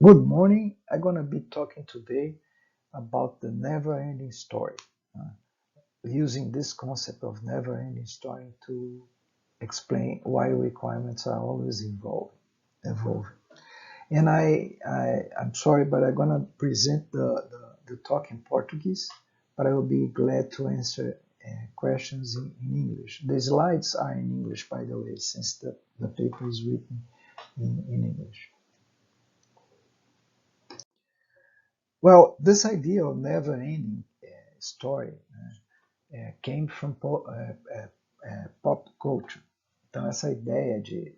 Good morning. I'm going to be talking today about the never-ending story, using this concept of never-ending story to explain why requirements are always evolving. And I'm sorry, but I'm going to present the talk in Portuguese, but I will be glad to answer questions in English. The slides are in English, by the way, since the paper is written in English. Well, this idea of never-ending story came from pop culture. Então, essa ideia de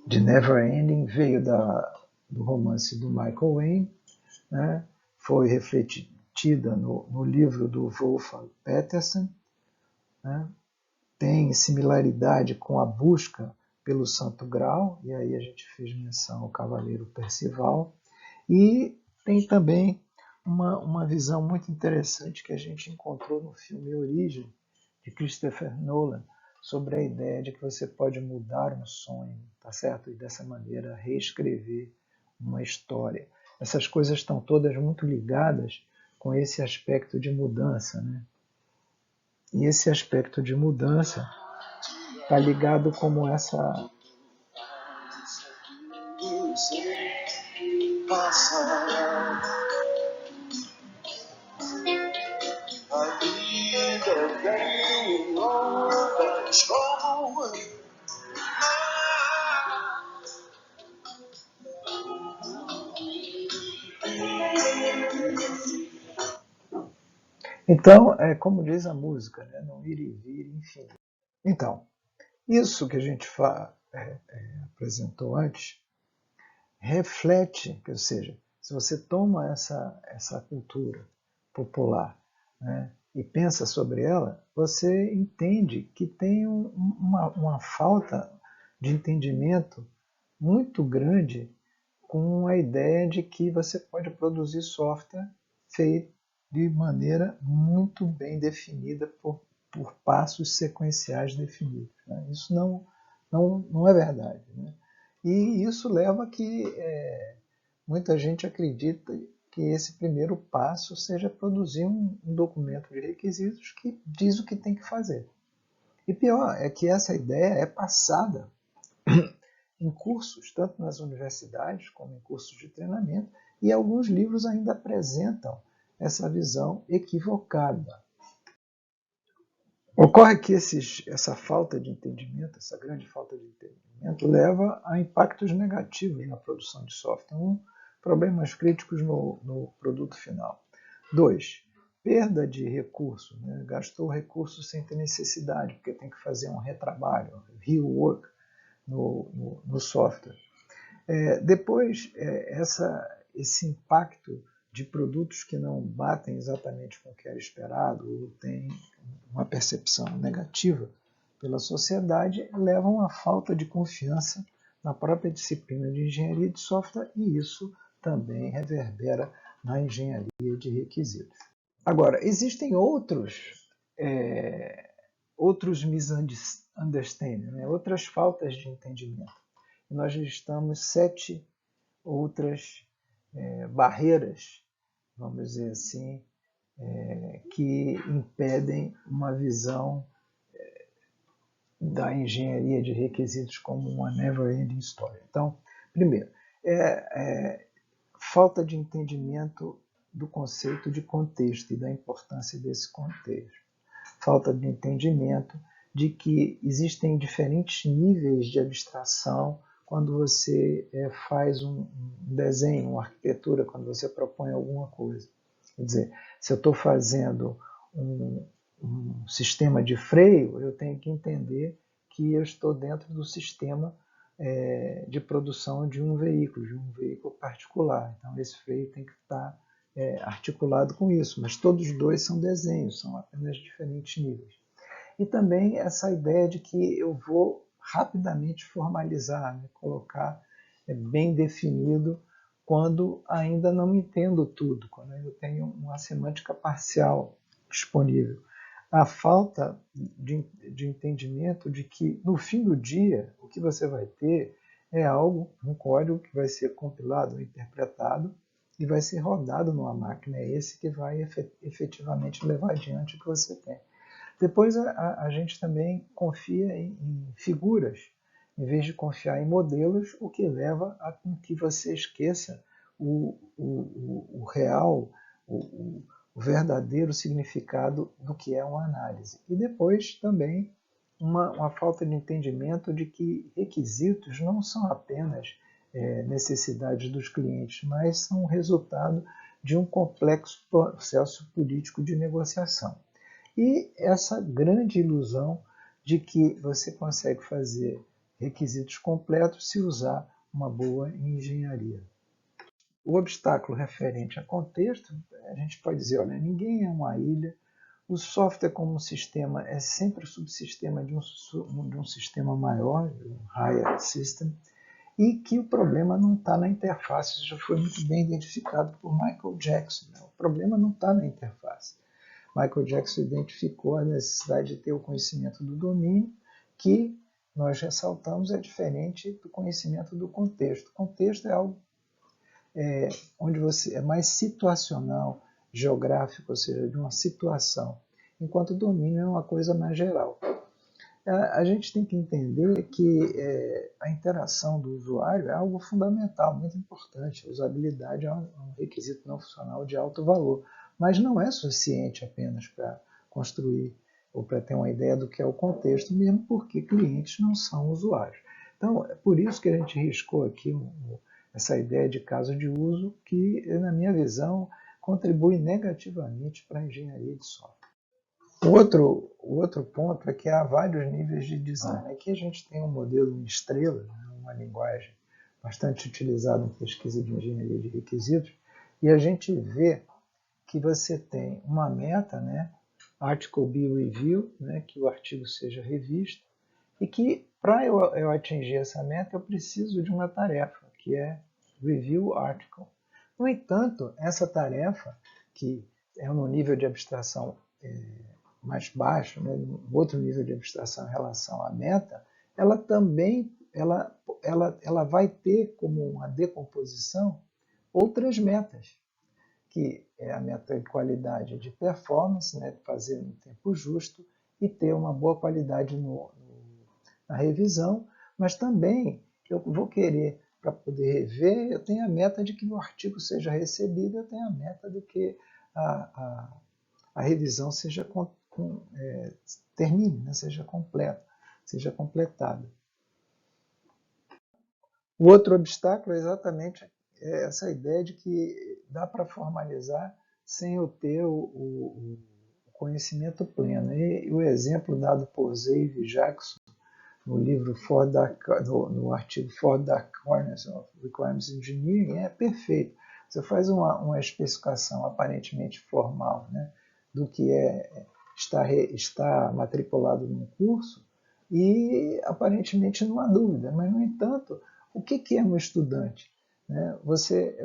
never-ending veio do romance do Michael Wayne, né? Foi refletida no livro do Wolfgang Petersen, né? Tem similaridade com a busca pelo Santo Graal, e aí a gente fez menção ao Cavaleiro Percival, e tem também uma visão muito interessante que a gente encontrou no filme Origem, de Christopher Nolan, sobre a ideia de que você pode mudar um sonho, tá certo? E dessa maneira reescrever uma história. Essas coisas estão todas muito ligadas com esse aspecto de mudança, né? E esse aspecto de mudança está ligado como essa a vida vem ondas como Então, é como diz a música, né? Não ir e vir, enfim. Então, isso que a gente apresentou antes reflete, ou seja, se você toma essa cultura popular, né, e pensa sobre ela, você entende que tem uma falta de entendimento muito grande com a ideia de que você pode produzir software feito de maneira muito bem definida por passos sequenciais definidos, né? Isso não é verdade, né? E isso leva a que muita gente acredita que esse primeiro passo seja produzir um documento de requisitos que diz o que tem que fazer. E pior é que essa ideia é passada em cursos, tanto nas universidades como em cursos de treinamento, e alguns livros ainda apresentam essa visão equivocada. Ocorre que essa falta de entendimento, essa grande falta de entendimento, leva a impactos negativos na produção de software. Problemas críticos no produto final. 2, perda de recurso, né? Gastou recurso sem ter necessidade, porque tem que fazer um retrabalho, rework no software. Depois, esse impacto de produtos que não batem exatamente com o que era esperado, ou tem uma percepção negativa pela sociedade, levam à falta de confiança na própria disciplina de engenharia de software, e isso também reverbera na engenharia de requisitos. Agora, existem outros misunderstandings, né? Outras faltas de entendimento. Nós listamos 7 outras barreiras, vamos dizer assim, que impedem uma visão da engenharia de requisitos como uma never-ending story. Então, primeiro, falta de entendimento do conceito de contexto e da importância desse contexto. Falta de entendimento de que existem diferentes níveis de abstração quando você faz um desenho, uma arquitetura, quando você propõe alguma coisa. Quer dizer, se eu estou fazendo um sistema de freio, eu tenho que entender que eu estou dentro do sistema de produção de um veículo particular. Então, esse freio tem que estar articulado com isso, mas todos os dois são desenhos, são apenas diferentes níveis. E também essa ideia de que eu vou rapidamente formalizar, né, colocar bem definido quando ainda não entendo tudo, quando eu tenho uma semântica parcial disponível. A falta de entendimento de que, no fim do dia, o que você vai ter é algo, um código que vai ser compilado ou interpretado e vai ser rodado numa máquina. É esse que vai efetivamente levar adiante o que você tem. Depois a gente também confia em figuras, em vez de confiar em modelos, o que leva a que você esqueça o real, o verdadeiro significado do que é uma análise. E depois também uma falta de entendimento de que requisitos não são apenas necessidades dos clientes, mas são resultado de um complexo processo político de negociação. E essa grande ilusão de que você consegue fazer requisitos completos se usar uma boa engenharia. O obstáculo referente a contexto, a gente pode dizer, olha, ninguém é uma ilha, o software como um sistema é sempre o subsistema de um sistema maior, de um higher system, e que o problema não está na interface. Isso já foi muito bem identificado por Michael Jackson. Né? O problema não está na interface. Michael Jackson identificou a necessidade de ter o conhecimento do domínio, que nós ressaltamos é diferente do conhecimento do contexto. O contexto é algo onde você é mais situacional, geográfico, ou seja, de uma situação, enquanto o domínio é uma coisa mais geral. A gente tem que entender que a interação do usuário é algo fundamental, muito importante. A usabilidade é um requisito não funcional de alto valor, mas não é suficiente apenas para construir ou para ter uma ideia do que é o contexto, mesmo porque clientes não são usuários. Então, é por isso que a gente riscou aqui essa ideia de caso de uso que, na minha visão, contribui negativamente para a engenharia de software. O outro ponto é que há vários níveis de design. Aqui a gente tem um modelo em estrela, uma linguagem bastante utilizada em pesquisa de engenharia de requisitos, e a gente vê que você tem uma meta, Article Be Review, que o artigo seja revisto, e que para eu atingir essa meta eu preciso de uma tarefa, que é Review Article. No entanto, essa tarefa, que é no nível de abstração mais baixo, outro nível de abstração em relação à meta, ela também ela vai ter como uma decomposição outras metas, que é a meta de qualidade de performance, fazer no tempo justo e ter uma boa qualidade na revisão, mas também eu vou querer, para poder rever, eu tenho a meta de que o artigo seja recebido, eu tenho a meta de que a revisão seja termine, seja completa, seja completada. O outro obstáculo é exatamente essa ideia de que dá para formalizar sem eu ter o conhecimento pleno. E o exemplo dado por Xavier Jackson no livro no artigo Four Dark Corners of Requirements Engineering é perfeito. Você faz uma especificação aparentemente formal, do que está matriculado num curso e aparentemente não há dúvida, mas no entanto, o que é um estudante? Você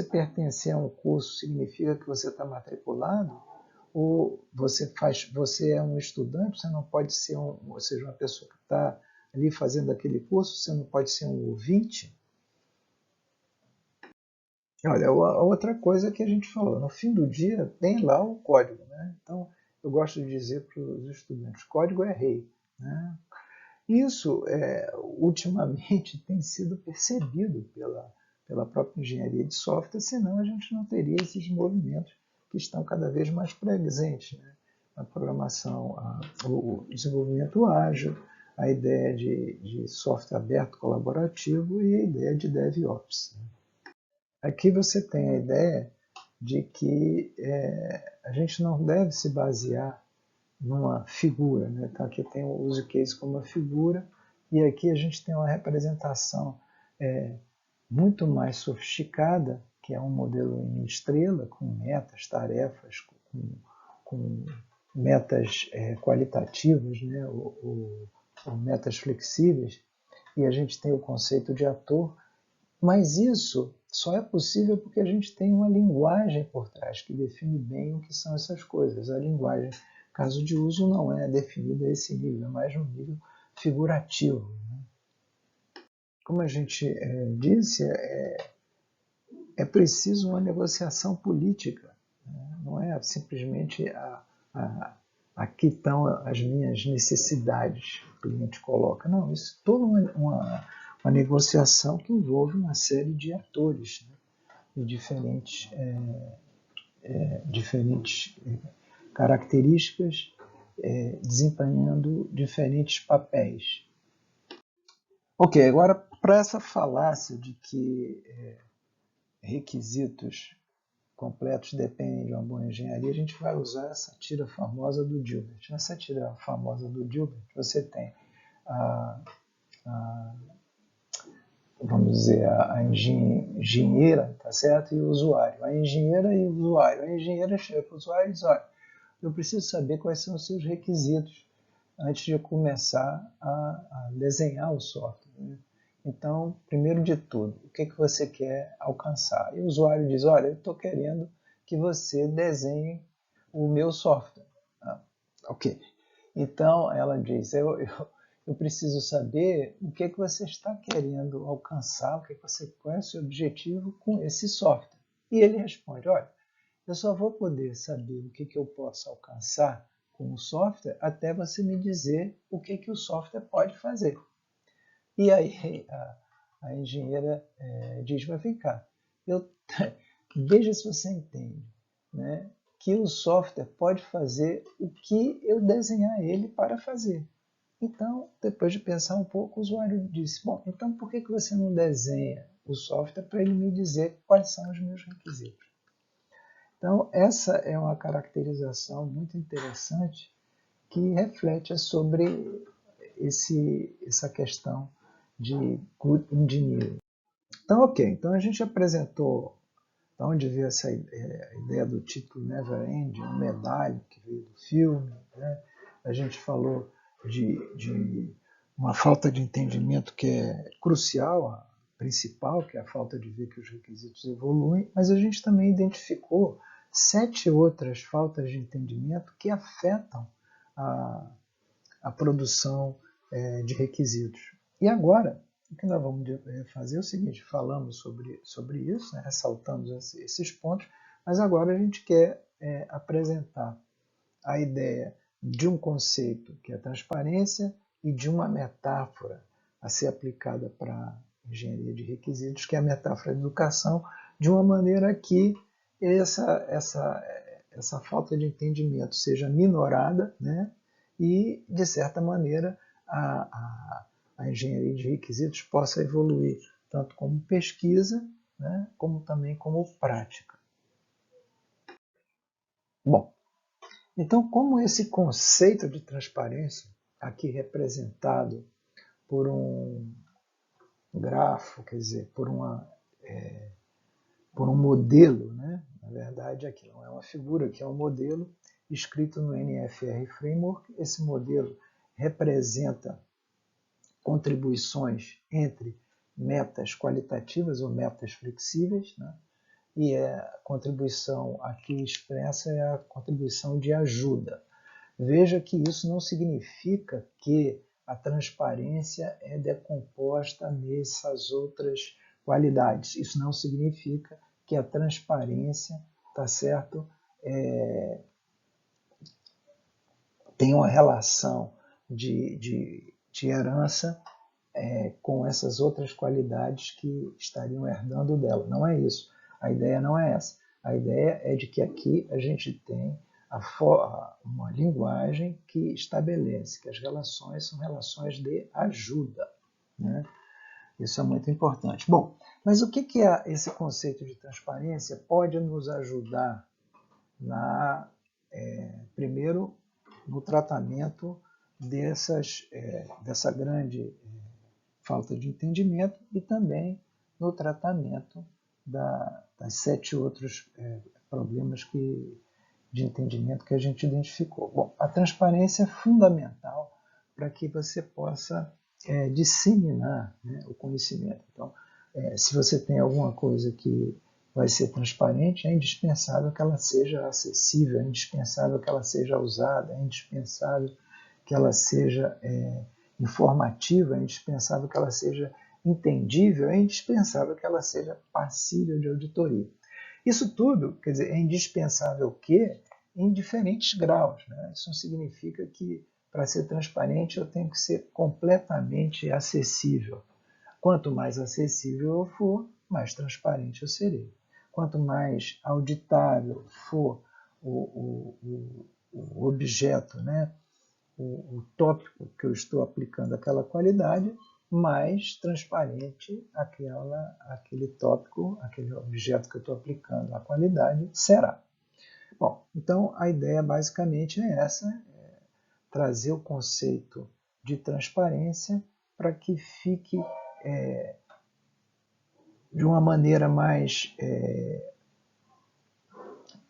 pertencer a um curso significa que você está matriculado? Ou você é um estudante, você não pode ser ou seja, uma pessoa que está ali fazendo aquele curso, você não pode ser um ouvinte? Olha, a outra coisa que a gente falou, no fim do dia tem lá o código, Então, eu gosto de dizer para os estudantes, código é rei, Isso, ultimamente, tem sido percebido pela própria engenharia de software, senão a gente não teria esses movimentos que estão cada vez mais presentes, A programação, o desenvolvimento ágil, a ideia de software aberto colaborativo e a ideia de DevOps. Aqui você tem a ideia de que a gente não deve se basear numa figura. Então aqui tem o use case como uma figura e aqui a gente tem uma representação muito mais sofisticada, que é um modelo em estrela, com metas, tarefas, com metas qualitativas, ou metas flexíveis, e a gente tem o conceito de ator, mas isso só é possível porque a gente tem uma linguagem por trás que define bem o que são essas coisas. A linguagem, caso de uso, não é definida a esse nível, é mais um nível figurativo. como a gente disse, é preciso uma negociação política, né? Não é simplesmente aqui estão as minhas necessidades, que o cliente coloca. Não, isso é toda uma negociação que envolve uma série de atores, né? De diferentes características, desempenhando diferentes papéis. Ok, agora para essa falácia de que requisitos completos dependem de uma boa engenharia, a gente vai usar essa tira famosa do Dilbert. Nessa tira famosa do Dilbert, você tem a, a vamos dizer, a engenheira, tá certo? E o usuário. A engenheira e o usuário. A engenheira chega para o usuário e diz, olha, eu preciso saber quais são os seus requisitos antes de começar a desenhar o software, né? Então, primeiro de tudo, o que você quer alcançar? E o usuário diz, olha, eu estou querendo que você desenhe o meu software. Ah, ok. Então, ela diz, eu preciso saber o que você está querendo alcançar, qual é o seu objetivo com esse software. E ele responde, olha, eu só vou poder saber o que eu posso alcançar com o software até você me dizer o que o software pode fazer. E aí a engenheira diz, mas vem cá, veja se você entende, né, que o software pode fazer o que eu desenhar ele para fazer. Então, depois de pensar um pouco, o usuário disse, bom, então por que você não desenha o software para ele me dizer quais são os meus requisitos? Então, essa é uma caracterização muito interessante que reflete sobre essa questão de good engineering. Então, ok, então a gente apresentou de onde veio essa ideia do título Never End, um medalho que veio do filme, né? A gente falou de uma falta de entendimento que é crucial, a principal, que é a falta de ver que os requisitos evoluem, mas a gente também identificou 7 outras faltas de entendimento que afetam a, a produção de requisitos. E agora, o que nós vamos fazer é o seguinte, falamos sobre isso, né, ressaltamos esses pontos, mas agora a gente quer apresentar a ideia de um conceito que é a transparência e de uma metáfora a ser aplicada para a engenharia de requisitos, que é a metáfora de educação, de uma maneira que essa falta de entendimento seja minorada, né? E, de certa maneira, a engenharia de requisitos possa evoluir tanto como pesquisa, né, como também como prática. Bom, então, como esse conceito de transparência, aqui representado por um grafo, quer dizer, por um modelo, né? Na verdade, aqui não é uma figura, aqui é um modelo escrito no NFR Framework. Esse modelo representa contribuições entre metas qualitativas ou metas flexíveis, né? E a contribuição aqui expressa é a contribuição de ajuda. Veja que isso não significa que a transparência é decomposta nessas outras qualidades. Isso não significa que a transparência, tá certo, tem uma relação de herança com essas outras qualidades que estariam herdando dela. Não é isso. A ideia não é essa. A ideia é de que aqui a gente tem uma linguagem que estabelece que as relações são relações de ajuda, né? Isso é muito importante. Bom, mas o que é esse conceito de transparência pode nos ajudar primeiro, no tratamento dessa grande falta de entendimento e também no tratamento das 7 outros problemas de entendimento que a gente identificou. Bom, a transparência é fundamental para que você possa disseminar, né, o conhecimento. Então, se você tem alguma coisa que vai ser transparente, é indispensável que ela seja acessível, é indispensável que ela seja usada, é indispensável que ela seja informativa, é indispensável que ela seja entendível, é indispensável que ela seja passível de auditoria. Isso tudo, quer dizer, é indispensável que em diferentes graus, né? Isso não significa que para ser transparente eu tenho que ser completamente acessível. Quanto mais acessível eu for, mais transparente eu serei. Quanto mais auditável for o objeto, né? o tópico que eu estou aplicando àquela qualidade, mais transparente aquele tópico, aquele objeto que eu estou aplicando à qualidade será. Bom, então a ideia basicamente é essa, trazer o conceito de transparência para que fique de uma maneira mais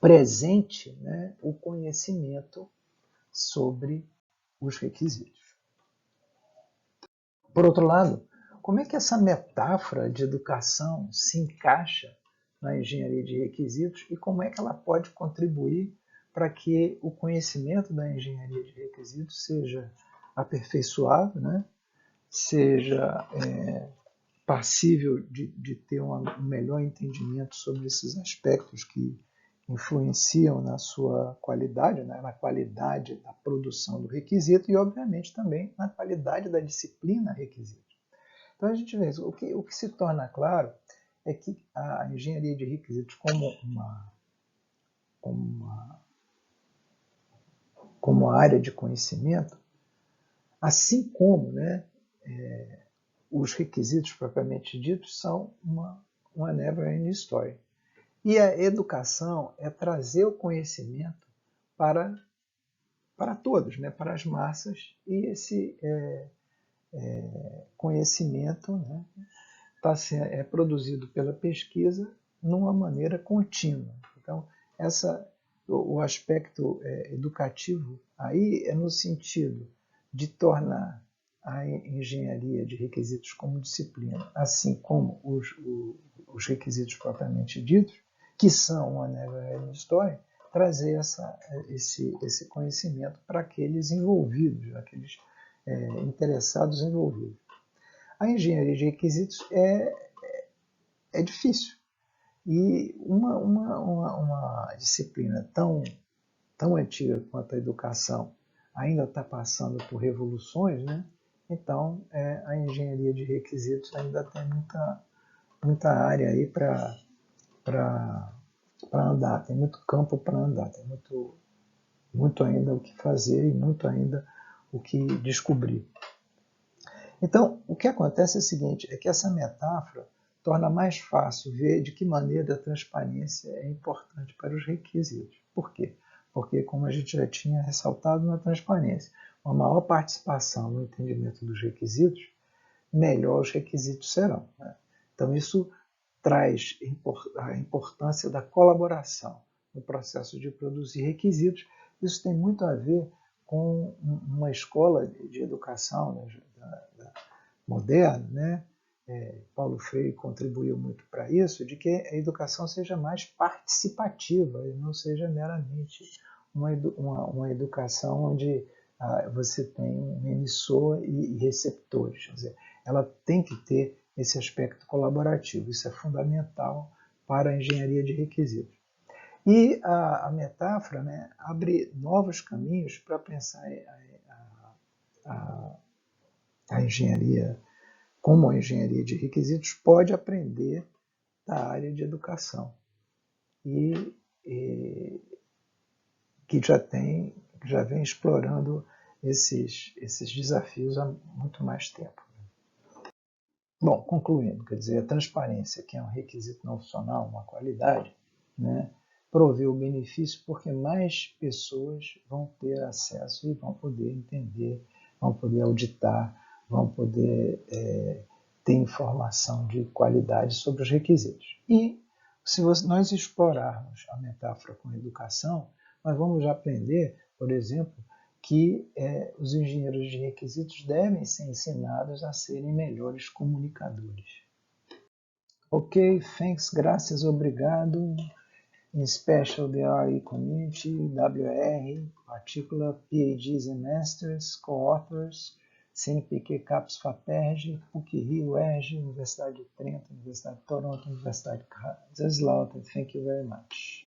presente, né, o conhecimento sobre os requisitos. Por outro lado, como é que essa metáfora de educação se encaixa na engenharia de requisitos e como é que ela pode contribuir para que o conhecimento da engenharia de requisitos seja aperfeiçoado, né? Seja passível de ter um melhor entendimento sobre esses aspectos que influenciam na sua qualidade, né, na qualidade da produção do requisito e, obviamente, também na qualidade da disciplina requisito. Então, a gente vê isso. O que se torna claro é que a engenharia de requisitos como área de conhecimento, assim como, né, os requisitos propriamente ditos são uma never-ending story. E a educação é trazer o conhecimento para todos, né, para as massas, e esse conhecimento, né, é produzido pela pesquisa numa maneira contínua. Então, o aspecto educativo aí é no sentido de tornar a engenharia de requisitos como disciplina, assim como os requisitos propriamente ditos, que são uma never-ending story, trazer esse conhecimento para aqueles envolvidos, aqueles interessados envolvidos. A engenharia de requisitos é difícil. E uma disciplina tão antiga quanto a educação ainda está passando por revoluções, né? Então a engenharia de requisitos ainda tem muita área aí para andar, tem muito campo para andar, tem muito ainda o que fazer e muito ainda o que descobrir. Então, o que acontece é o seguinte, é que essa metáfora torna mais fácil ver de que maneira a transparência é importante para os requisitos. Por quê? Porque, como a gente já tinha ressaltado na transparência, uma maior participação no entendimento dos requisitos, melhor os requisitos serão, né? Então, isso traz a importância da colaboração no processo de produzir requisitos. Isso tem muito a ver com uma escola de educação, né, moderna, né? Paulo Freire contribuiu muito para isso, de que a educação seja mais participativa e não seja meramente uma educação onde você tem um emissor e receptores. Quer dizer, ela tem que ter esse aspecto colaborativo. Isso é fundamental para a engenharia de requisitos. E a metáfora, né, abre novos caminhos para pensar a engenharia, como a engenharia de requisitos pode aprender da área de educação e que já vem explorando esses desafios há muito mais tempo. Bom, concluindo, quer dizer, a transparência, que é um requisito não opcional, uma qualidade, né, provê o benefício porque mais pessoas vão ter acesso e vão poder entender, vão poder auditar, vão poder ter informação de qualidade sobre os requisitos. E se nós explorarmos a metáfora com a educação, nós vamos aprender, por exemplo, que os engenheiros de requisitos devem ser ensinados a serem melhores comunicadores. Ok, thanks, graças, obrigado. In special the RE community, WR, particular PhDs and Masters, co-authors, CNPq, CAPES, FAPERJ, PUC-Rio, UERJ, Universidade de Trento, Universidade de Toronto, Universidade de Kaiserslautern. Thank you very much.